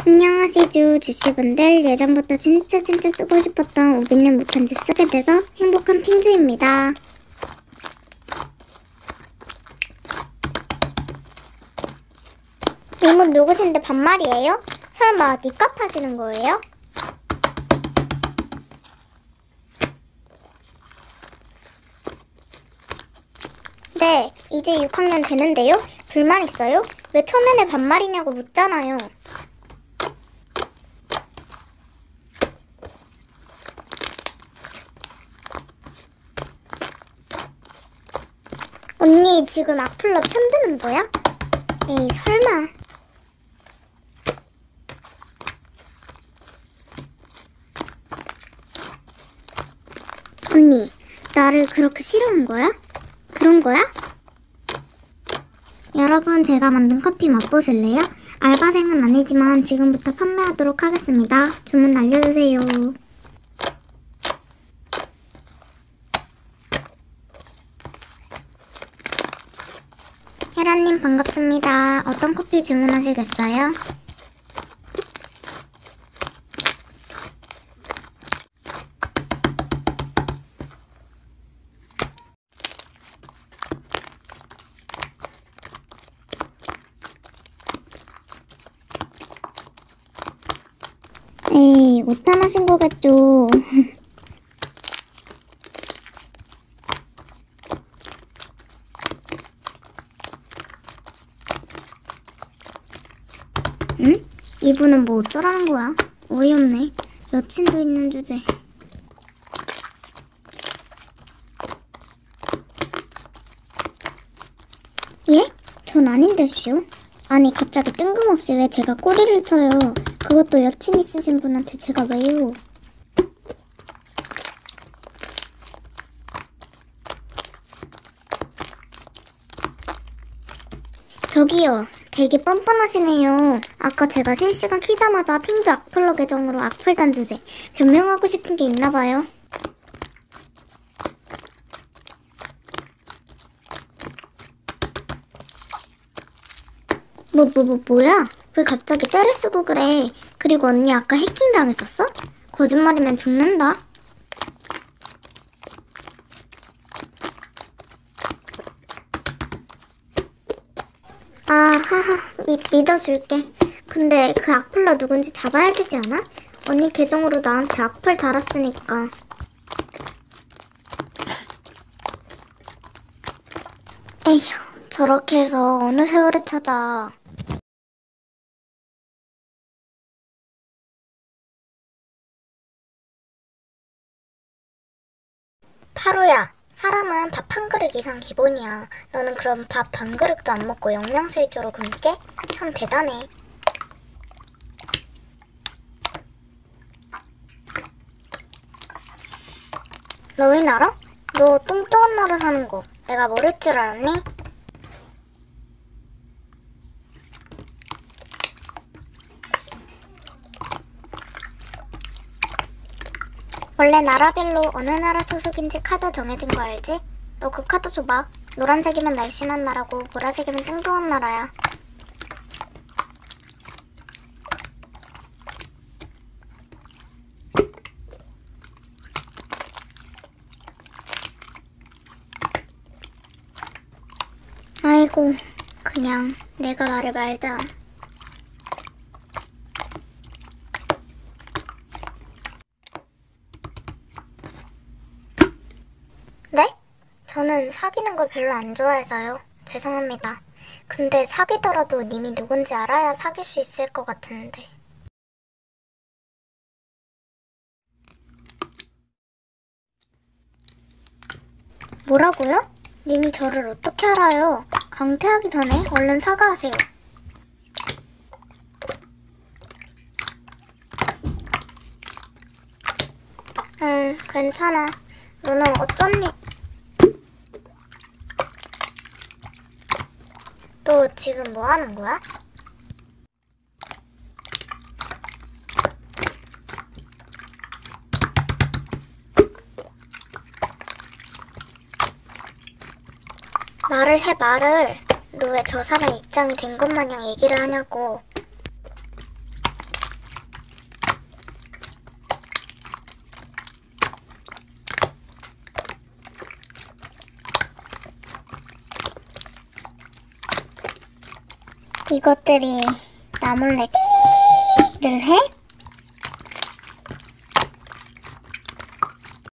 안녕하시죠 주씨분들. 예전부터 진짜 쓰고 싶었던 우빈님 무편집 쓰게 돼서 행복한 핑주입니다. 이분 누구신데 반말이에요? 설마 니값 하시는 거예요? 네, 이제 6학년 되는데요? 불만 있어요? 왜 초면에 반말이냐고 묻잖아요. 언니 지금 악플러 편드는 거야? 에이 설마. 언니 나를 그렇게 싫어한 거야? 그런 거야? 여러분 제가 만든 커피 맛보실래요? 알바생은 아니지만 지금부터 판매하도록 하겠습니다. 주문 알려주세요. 혜라님 반갑습니다. 어떤 커피 주문하시겠어요? 에이 오탄하신 거겠죠. 응? 이분은 뭐 어쩌라는 거야? 어이없네. 여친도 있는 주제. 예? 전 아닌데쇼. 아니 갑자기 뜬금없이 왜 제가 꼬리를 쳐요. 그것도 여친 있으신 분한테 제가 왜요. 저기요. 되게 뻔뻔하시네요. 아까 제가 실시간 키자마자 핑주 악플러 계정으로 악플단 주제 변명하고 싶은 게 있나봐요. 뭐야? 왜 갑자기 때를 쓰고 그래? 그리고 언니 아까 해킹 당했었어? 거짓말이면 죽는다. 하하, 믿어줄게. 근데 그 악플러 누군지 잡아야 되지 않아? 언니 계정으로 나한테 악플 달았으니까. 에휴, 저렇게 해서 어느 세월에 찾아. 파루야, 사람은 밥 한 그릇 이상 기본이야. 너는 그럼 밥 반 그릇도 안 먹고 영양실조로 굶게? 참 대단해. 너 왜 알아? 너 뚱뚱한 나라 사는 거 내가 모를 줄 알았니? 원래 나라별로 어느 나라 소속인지 카드 정해진 거 알지? 너 그 카드 줘봐. 노란색이면 날씬한 나라고 보라색이면 뚱뚱한 나라야. 아이고, 그냥 내가 말을 말자. 네? 저는 사귀는 걸 별로 안 좋아해서요. 죄송합니다. 근데 사귀더라도 님이 누군지 알아야 사귈 수 있을 것 같은데. 뭐라고요? 님이 저를 어떻게 알아요? 강퇴하기 전에 얼른 사과하세요. 괜찮아. 너는 어쩐니? 너 지금 뭐 하는 거야? 말을 해, 말을. 너 왜 저 사람 입장이 된 것 마냥 얘기를 하냐고. 이것들이 나 몰래 를 해?